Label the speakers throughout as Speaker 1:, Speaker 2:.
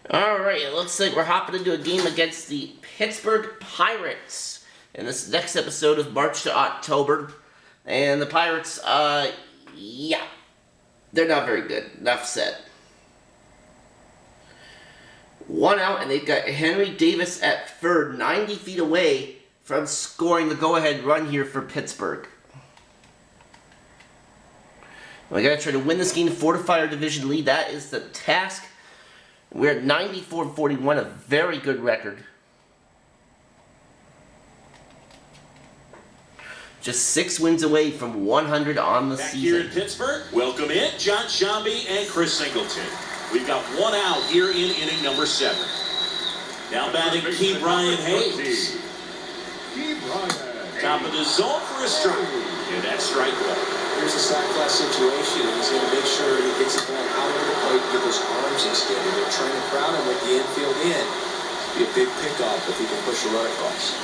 Speaker 1: Alright, it looks like we're hopping into a game against the Pittsburgh Pirates in this next episode of March to October. And the Pirates, yeah, they're not very good. Enough said. 1 out, and they've got Henry Davis at third, 90 feet away from scoring the go-ahead run here for Pittsburgh. We gotta try to win this game to fortify our division lead. That is the task. We're at 94-41, a very good record. Just 6 wins away from 100 on the season.
Speaker 2: Here in Pittsburgh, welcome in John Shambi and Chris Singleton. We've got 1 out here in inning number 7. Now batting Key Brian Hayes. Top of the zone for a strike. And that's strike 1.
Speaker 3: Here's a sac fly situation, and he's going to make sure he gets it going out over the plate and get those arms extended. They're trying to crowd him with the infield in. Be a big pickup if he can push a run across.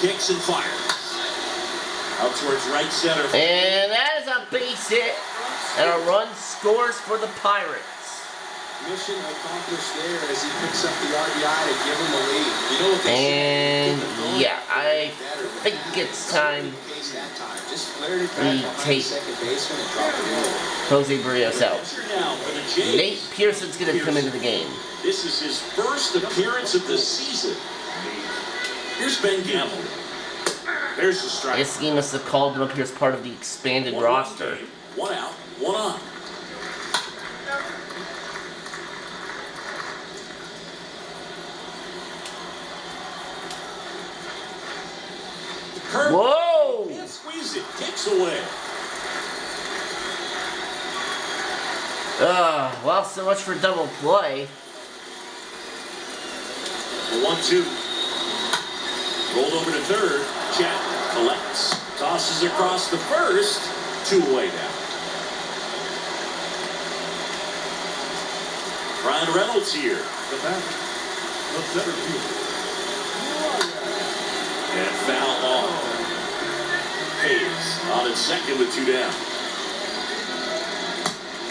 Speaker 2: Kicks and fires. Out towards right center.
Speaker 1: And that is a base hit. And a run scores for the Pirates.
Speaker 3: Mission accomplished there as he picks up the RBI to give him the lead. You know what they
Speaker 1: and yeah, I think it's time we take Jose Barrios out. Nate Pearson's going to come into the game.
Speaker 2: This is his first appearance of the season. Here's Ben Gamble. There's the strike.
Speaker 1: I guess he must have called him up here as part of the expanded roster.
Speaker 2: 1 out, 1 on.
Speaker 1: Whoa!
Speaker 2: Can't squeeze it. Kicks away.
Speaker 1: Well, so much for double play.
Speaker 2: 1-2. Rolled over to third. Chat collects. Tosses across the first. 2 away now. Brian Reynolds here. The batter. The center fielder. And foul off. Hayes on at second with 2 down.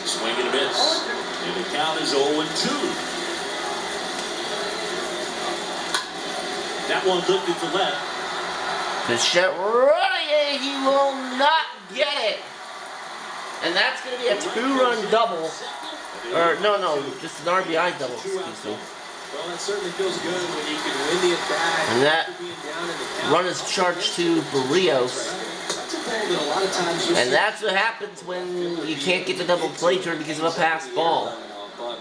Speaker 2: Swing and a miss. And the count is 0-2. That one lifted to left.
Speaker 1: The shot right, he will not get it. And that's going to be a 2-run double. Or, no, just an RBI double, excuse me.
Speaker 3: Well, that certainly feels good when you can win the at-bat.
Speaker 1: And that run is charged to Barrios. And that's what happens when you can't get the double play turn because of a pass ball. So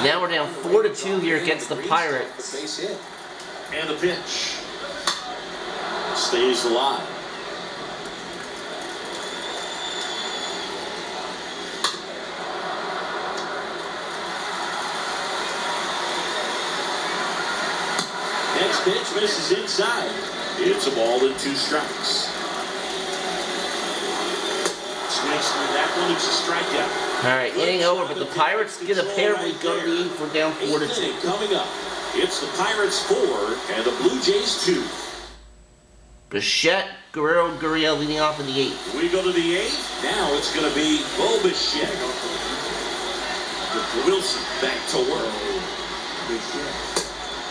Speaker 1: now we're down 4-2 here against the Pirates.
Speaker 2: And the pitch. Stays alive. Next pitch misses inside. It's a ball and 2 strikes. Swings through that one. It's a strikeout.
Speaker 1: All right, inning over, but the Pirates get a pair. We go to the 8th. We're down 4-2.
Speaker 2: Coming up, it's the Pirates 4 and the Blue Jays 2.
Speaker 1: Bichette, Guerrero, Gurriel leading off in the 8th.
Speaker 2: We go to the 8th. Now it's going to be Bo Bichette. Wilson back to work.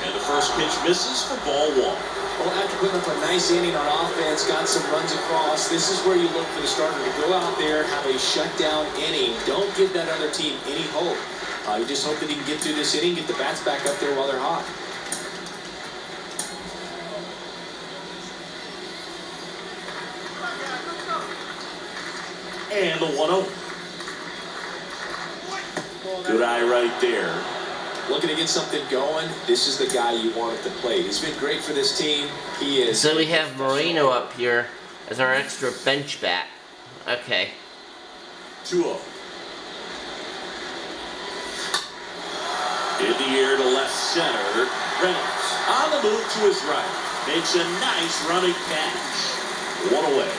Speaker 2: And the first pitch misses for ball 1.
Speaker 3: Well, after putting up a nice inning on offense, got some runs across, this is where you look for the starter to go out there, have a shutdown inning. Don't give that other team any hope. You just hope that he can get through this inning, get the bats back up there while they're hot.
Speaker 2: And the 1-0. Good eye right there.
Speaker 3: Looking to get something going, this is the guy you want at the plate. He's been great for this team. He is.
Speaker 1: So we have Moreno up here as our extra bench bat. Okay.
Speaker 2: 2-0. In the air to left center. Reynolds on the move to his right. Makes a nice running catch. 1 away.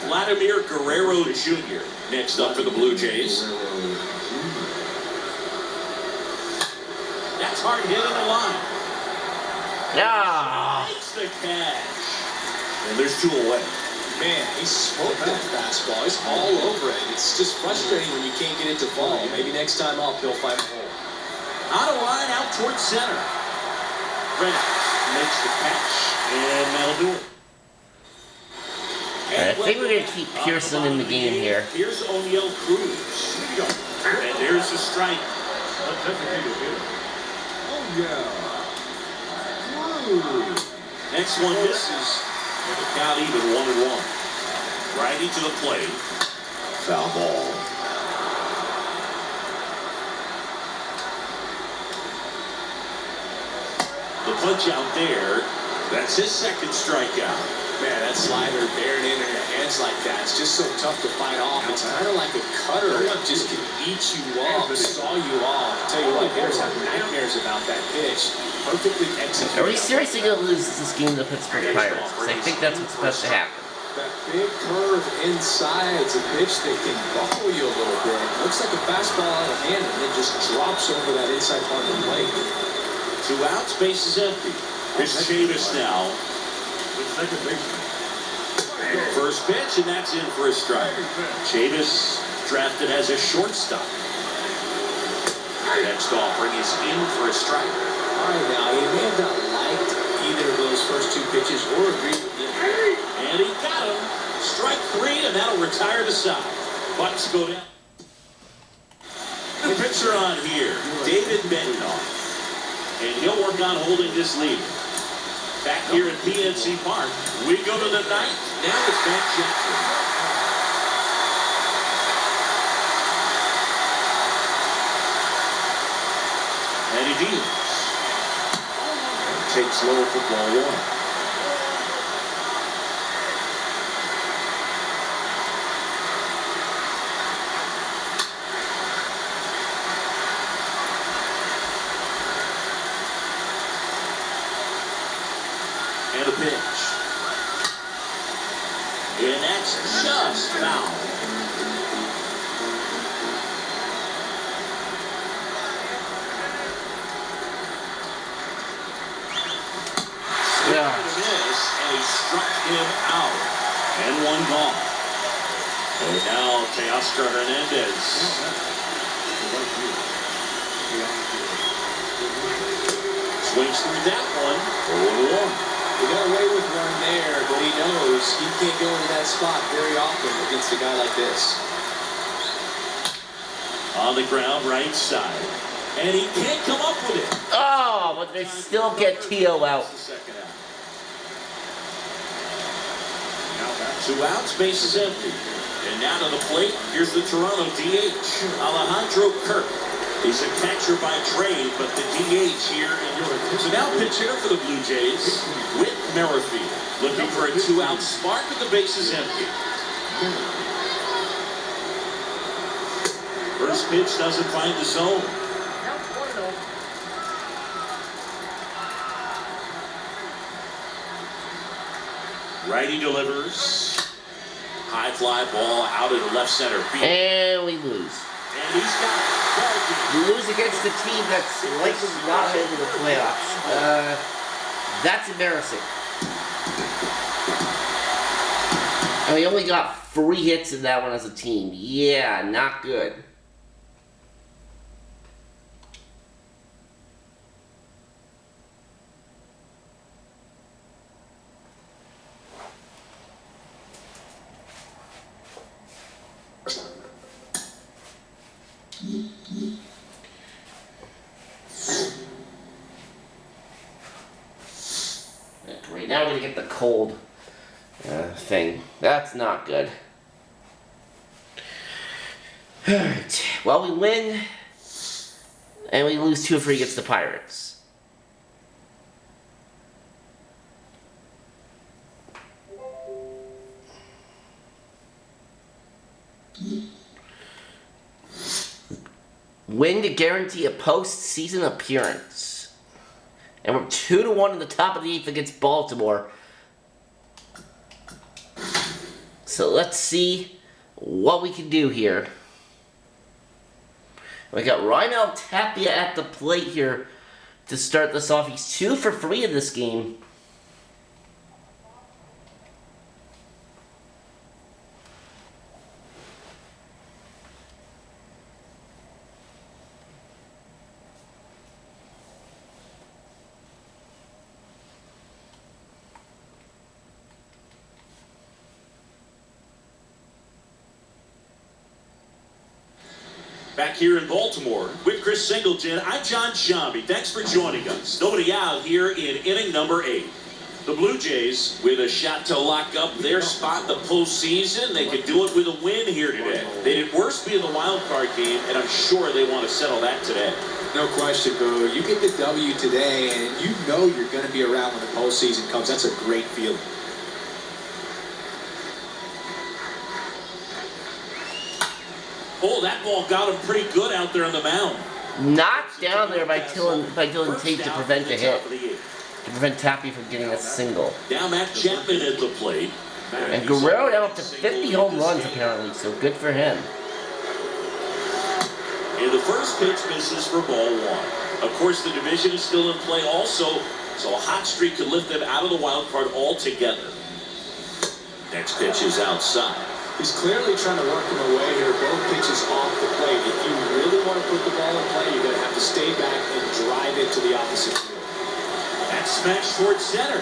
Speaker 2: Vladimir Guerrero Jr. next up for the Blue Jays. That's hard hit in the line.
Speaker 1: Yeah.
Speaker 2: Makes the catch. And there's 2 away.
Speaker 3: Man, he smoked that fastball. He's all over it. It's It's just frustrating when you can't get it to fall. Maybe next time up, he'll find a hole.
Speaker 2: On a line out towards center. Reynolds makes the catch, and that'll do it.
Speaker 1: I think we're going to keep Pearson in the game here.
Speaker 2: Here's O'Neal Cruz. And there's the strike.
Speaker 3: Oh, yeah.
Speaker 2: Next one misses. And the count even 1-1. Righty to the plate. Foul ball. The punch out there. That's his second strikeout.
Speaker 3: Man, that slider bearing in your hands like that, it's just so tough to fight off. It's kind of like a cutter. It just can eat you up, saw you off. I'll tell you what, hitters have nightmares about that pitch. Perfectly executed.
Speaker 1: Are we seriously going to lose this game to the Pittsburgh Pirates? I think that's what's supposed to happen.
Speaker 3: That big curve inside, it's a pitch that can buckle you a little bit. Looks like a fastball out of hand, and then just drops over that inside part of the plate.
Speaker 2: 2 outs, base is empty. Here's Chavis now. First pitch, and that's in for a strike. Chavis drafted as a shortstop. Next offering is in for a strike.
Speaker 3: All right, now, he may have not liked either of those first 2 pitches or agreed with them.
Speaker 2: And he got him. Strike 3, and that'll retire the side. Bucks go down. The pitcher on here, David Bednar. And he'll work on holding this lead. Back here at PNC Park, we go to the 9th. Now it's Matt Jackson. And he deals. Takes low for ball 1. And a pitch. And that's just foul.
Speaker 1: Yeah.
Speaker 2: Miss, and he struck him out. And 1 gone. And now Teoscar Hernandez. Swings through that one. 0-1.
Speaker 3: He got away with one there, but he knows he can't go into that spot very often against a guy like this.
Speaker 2: On the ground, right side. And he can't come up with it.
Speaker 1: Oh, but they still get T.O. out.
Speaker 2: 2 outs, base is empty. And now to the plate, here's the Toronto DH, Alejandro Kirk. He's a catcher by trade, but the DH here in Europe. So now pitch hitter for the Blue Jays, Whit Merrifield. Looking for a 2-out spark, but the base is empty. First pitch doesn't find the zone. Righty delivers. High fly ball out of the left center field.
Speaker 1: And we lose.
Speaker 2: And he's got it.
Speaker 1: We lose against a team that's likely not into the playoffs. That's embarrassing. And we only got 3 hits in that one as a team. Yeah, not good. Great, now we're gonna get the cold thing. That's not good. Alright, well, we win, and we lose 2-3 against the Pirates. Win to guarantee a postseason appearance. And we're 2-1 in the top of the 8th against Baltimore. So let's see what we can do here. We got Rhinel Tapia at the plate here to start this off. He's 2 for 3 in this game.
Speaker 2: Back here in Baltimore with Chris Singleton, I'm John Shambi. Thanks for joining us. Nobody out here in inning number 8. The Blue Jays with a shot to lock up their spot in the postseason. They could do it with a win here today. They did worse be in the wild card game, and I'm sure they want to settle that today.
Speaker 3: No question, Boo. You get the W today, and you know you're going to be around when the postseason comes. That's a great feeling.
Speaker 2: Oh, that ball got him pretty good out there on the mound.
Speaker 1: Knocked down there by Dylan Tate to prevent the hit. To prevent Tappy from getting a single.
Speaker 2: Now Matt Chapman at the plate.
Speaker 1: And Guerrero now up to 50 home runs apparently, so good for him.
Speaker 2: And the first pitch misses for ball 1. Of course, the division is still in play also, so a hot streak could lift them out of the wild card altogether. Next pitch is outside.
Speaker 3: He's clearly trying to work him away here. Both pitches off the plate. If you really want to put the ball in play, you're going to have to stay back and drive it to the opposite field.
Speaker 2: That smash towards center.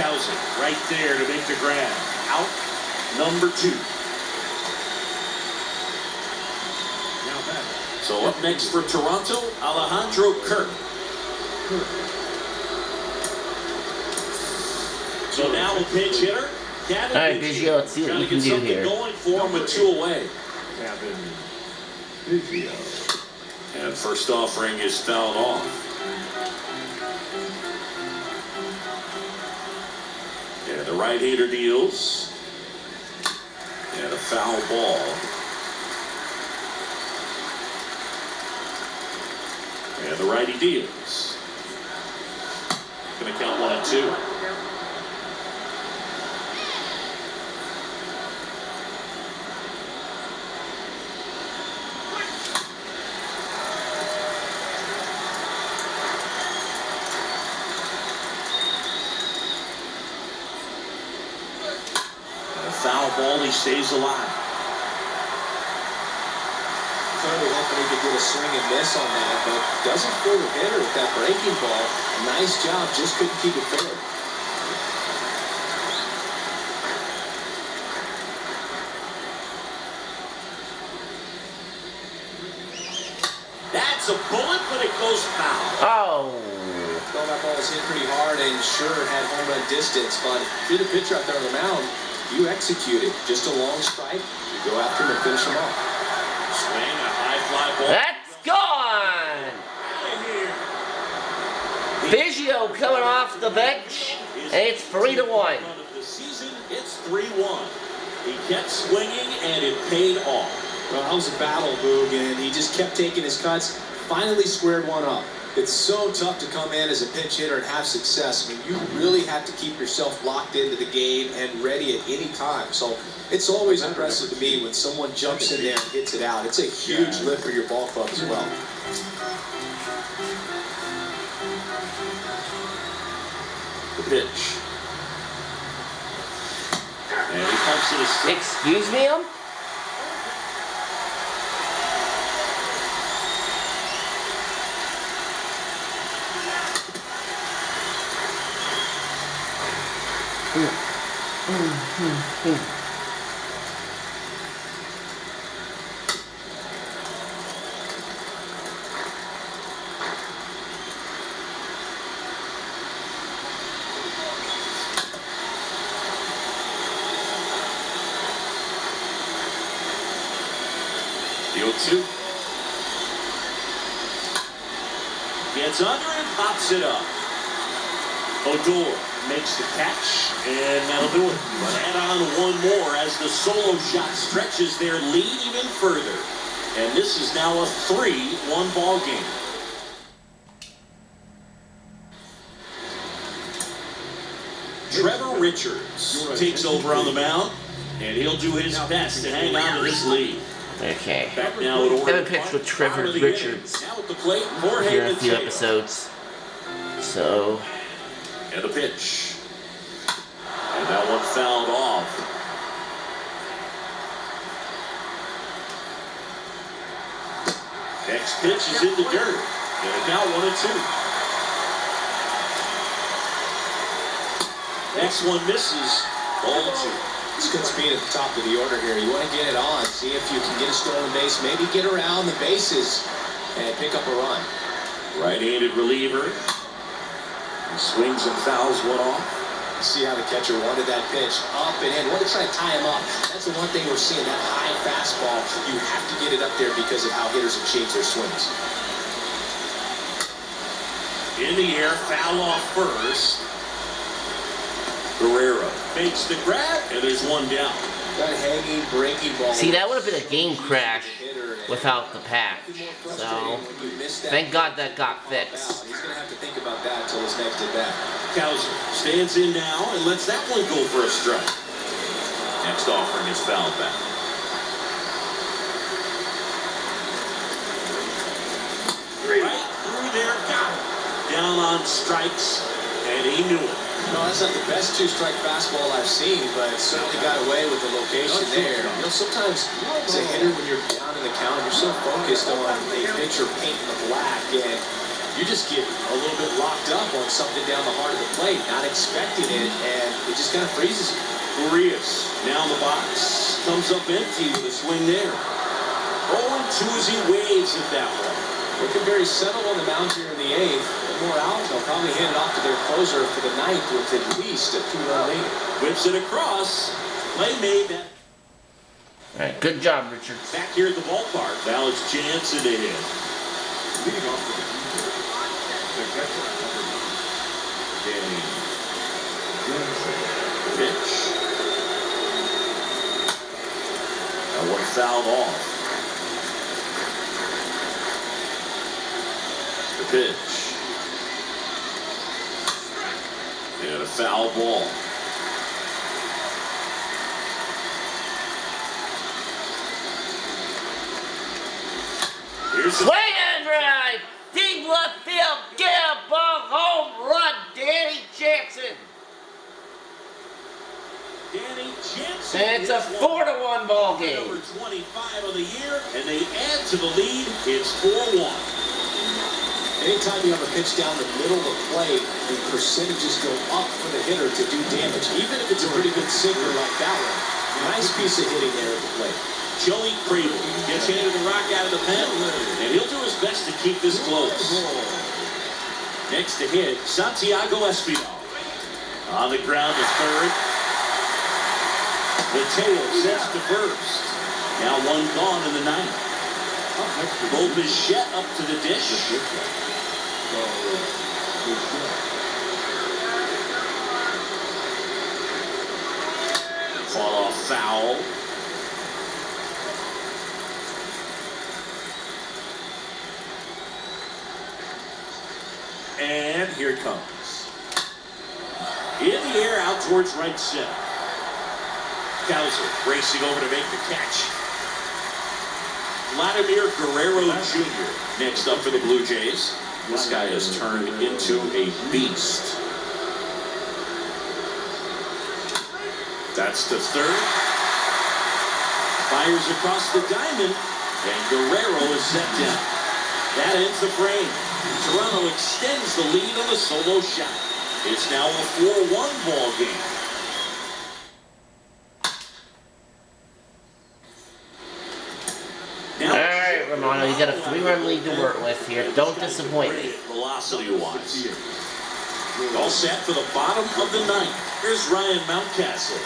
Speaker 2: Cowsick right there to make the grab. Out number 2. So up next for Toronto, Alejandro Kirk. So now a pinch hitter.
Speaker 1: All right, Biggio, let's see what you can do here.
Speaker 2: Going for him with 2 away. And first offering is fouled off. And the right-hander deals. And a foul ball. And the righty deals. Going to count 1 and 2. Foul ball, he stays alive.
Speaker 3: Clearly hoping he could get a swing and miss on that, but doesn't fool the hitter with that breaking ball. Nice job, just couldn't keep it fair.
Speaker 2: That's a bullet, but it goes foul.
Speaker 1: Oh.
Speaker 3: Well, that ball was hit pretty hard and sure it had home run distance, but if you're the pitcher out there on the mound, you execute it. Just a long strike. You go after him and finish him off.
Speaker 2: Swing, a high fly ball.
Speaker 1: That's gone! Biggio coming off the bench, and it's 3-1.
Speaker 2: The season, it's 3-1. He kept swinging, and it paid off.
Speaker 3: Well, that was a battle, Boog, and he just kept taking his cuts. Finally squared one up. It's so tough to come in as a pinch hitter and have success. I mean, you really have to keep yourself locked into the game and ready at any time. So it's always impressive to me when someone jumps in there and hits it out. It's a huge lift for your ball club as well.
Speaker 2: The pitch. And he pumps it a stick.
Speaker 1: Excuse me,
Speaker 2: The 0-2. Gets under and pops it up. Odor makes the catch, and that'll do it. But add on one more as the solo shot stretches their lead even further. And this is now a 3-1 ball game. Trevor Richards takes over on the mound, and he'll do his best to hang on to this lead.
Speaker 1: Okay.
Speaker 2: Back now at Orioles.
Speaker 1: I haven't pitched with Trevor Richards
Speaker 2: Now at the plate,
Speaker 1: here in a few episodes. So.
Speaker 2: And the pitch. And that one fouled off. Next pitch is in the dirt. And now 1-2. Next one misses. 0-2.
Speaker 3: It's good speed at the top of the order here. You want to get it on, see if you can get a stolen base, maybe get around the bases and pick up a run.
Speaker 2: Right-handed reliever. He swings and fouls one off.
Speaker 3: See how the catcher wanted that pitch up and in. Want to try to tie him up. That's the one thing we're seeing, that high fastball. You have to get it up there because of how hitters have changed their swings.
Speaker 2: In the air, foul off first. Guerrero makes the grab, and there's one down.
Speaker 3: That hanging, breaking ball.
Speaker 1: See, that would have been a game crash without the patch. So, thank God that got fixed.
Speaker 3: He's going to have to think about that until his next at bat.
Speaker 2: Cowser stands in now and lets that one go for a strike. Next offering is fouled back. Right through there, got it. Down on strikes, and he knew it.
Speaker 3: No, that's not the best two-strike fastball I've seen, but it certainly got away with the location there. You know, sometimes as a hitter, when you're down in the count, you're so focused on a pitcher painting the black, and you just get a little bit locked up on something down the heart of the plate, not expecting it, and it just kind of freezes you.
Speaker 2: Urias now in the box, comes up empty with a swing there. 0-2 as he waves at that one.
Speaker 3: Looking very settled on the mound here in the eighth. More out, they'll probably hand it off to their closer for the ninth with at least a 2-run lead.
Speaker 2: Whips it across. Play made that.
Speaker 1: All right, good job, Richard.
Speaker 2: Back here at the ballpark. Now it's Jansen to hit.
Speaker 4: Leading off with the catcher, Danny Jansen.
Speaker 2: Pitch. That one fouled off. The pitch. And a foul ball. Here's the
Speaker 1: Swing and drive! Deep left field, get a ball, home run, Danny Jansen!
Speaker 2: Danny Jansen.
Speaker 1: And it's a 4-1 ball game.
Speaker 2: Number 25 of the year, and they add to the lead. It's 4-1.
Speaker 3: Anytime you have a pitch down the middle of the plate, the percentages go up for the hitter to do damage, even if it's a pretty good sinker like that one. Nice piece of hitting there at the plate.
Speaker 2: Joey Crable gets handed the rock out of the pen, and he'll do his best to keep this close. Next to hit, Santiago Espinal. On the ground to third. Mateo sets to first. Now one gone in the ninth. Bo Bichette up to the dish. Fought off foul. And here it comes. In the air, out towards right center. Cowser racing over to make the catch. Vladimir Guerrero Jr. next up for the Blue Jays. This guy has turned into a beast. That's to third. Fires across the diamond, and Guerrero is set down. That ends the frame. Toronto extends the lead on the solo shot. It's now a 4-1 ball game.
Speaker 1: All right, Romano, you got a 3-run lead to work with here. Don't disappoint me.
Speaker 2: Velocity-wise. All set for the bottom of the ninth. Here's Ryan Mountcastle.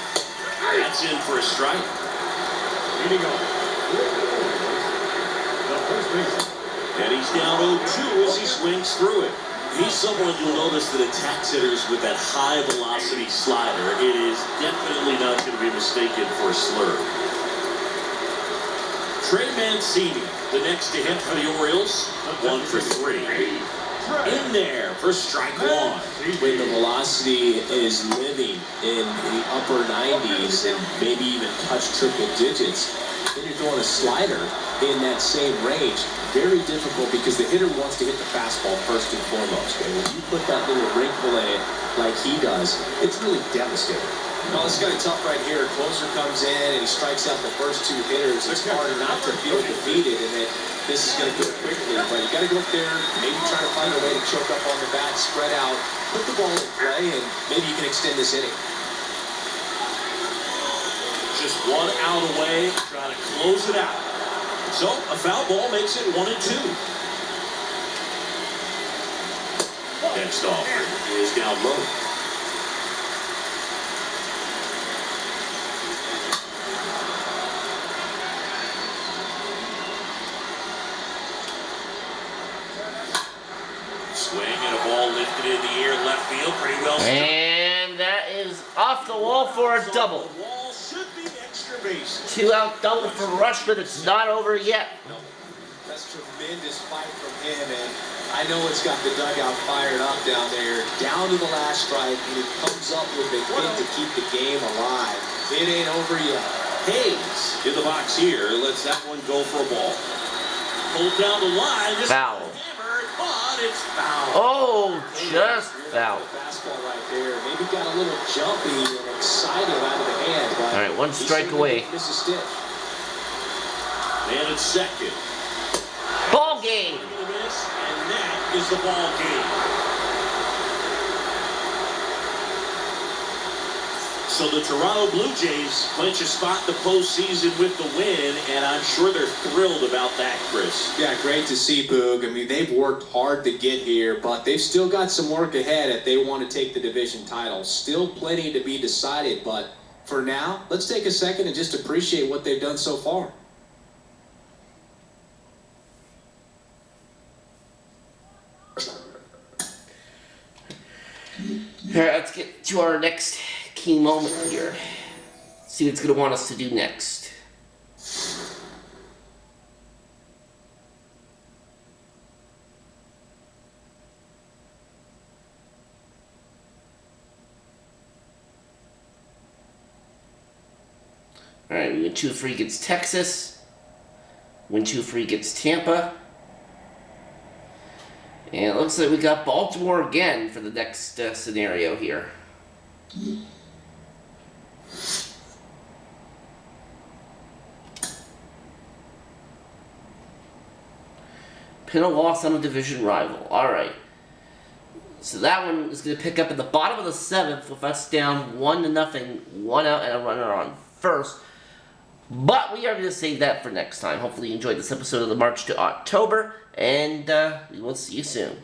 Speaker 2: That's in for a strike.
Speaker 4: Leading off. The first baseman.
Speaker 2: And he's down 0-2 as he swings through it. He's someone you'll notice that attacks hitters with that high velocity slider. It is definitely not going to be mistaken for a slur. Trey Mancini, the next to hit for the Orioles. 1 for 3. In there for strike one.
Speaker 3: When the velocity is living in the upper 90s and maybe even touch triple digits, then you're throwing a slider in that same range. Very difficult because the hitter wants to hit the fastball first and foremost. And when you put that little wrinkle in it like he does, it's really devastating. Well, it's kind of tough right here. Closer comes in and he strikes out the first two hitters. It's hard not to feel defeated and that this is going to go quickly. But you got to go up there, maybe try to find a way to choke up on the bat, spread out, put the ball in play, and maybe you can extend this inning.
Speaker 2: just 1 out away, trying to close it out. So a foul ball makes it 1-2. Next offering is down low. Swing and a ball lifted in the air, left field, pretty well.
Speaker 1: And that is off the wall for a double.
Speaker 2: The wall should be extra bases.
Speaker 1: 2-out double for Rush, but it's not over yet.
Speaker 3: No, that's tremendous fight from him, and I know it's got the dugout fired up down there, down to the last strike, and he comes up with a hit to keep the game alive. It ain't over yet.
Speaker 2: Hayes in the box here, lets that one go for a ball. Pulled down the line. This
Speaker 1: Foul.
Speaker 2: Hammered, but it's foul.
Speaker 1: Oh, just foul.
Speaker 3: Fastball right there. Maybe got a little jumpy and excited out of the hand. But
Speaker 1: All right, 1 strike away.
Speaker 3: Miss a stitch.
Speaker 2: And it's second.
Speaker 1: Ball game.
Speaker 2: And that is the ball game. So the Toronto Blue Jays clinch a spot in the postseason with the win, and I'm sure they're thrilled about that, Chris.
Speaker 3: Yeah, great to see, Boog. I mean, they've worked hard to get here, but they've still got some work ahead if they want to take the division title. Still plenty to be decided, but for now, let's take a second and just appreciate what they've done so far.
Speaker 1: All right, let's get to our next key moment here. See what it's going to want us to do next. All right, we win 2-3 against Texas. Win 2-3 against Tampa. And it looks like we got Baltimore again for the next scenario here. Pin a loss on a division rival. Alright. So that one is going to pick up at the bottom of the 7th with us down 1-0, 1 out and a runner on first. But we are going to save that for next time. Hopefully you enjoyed this episode of the March to October, and we will see you soon.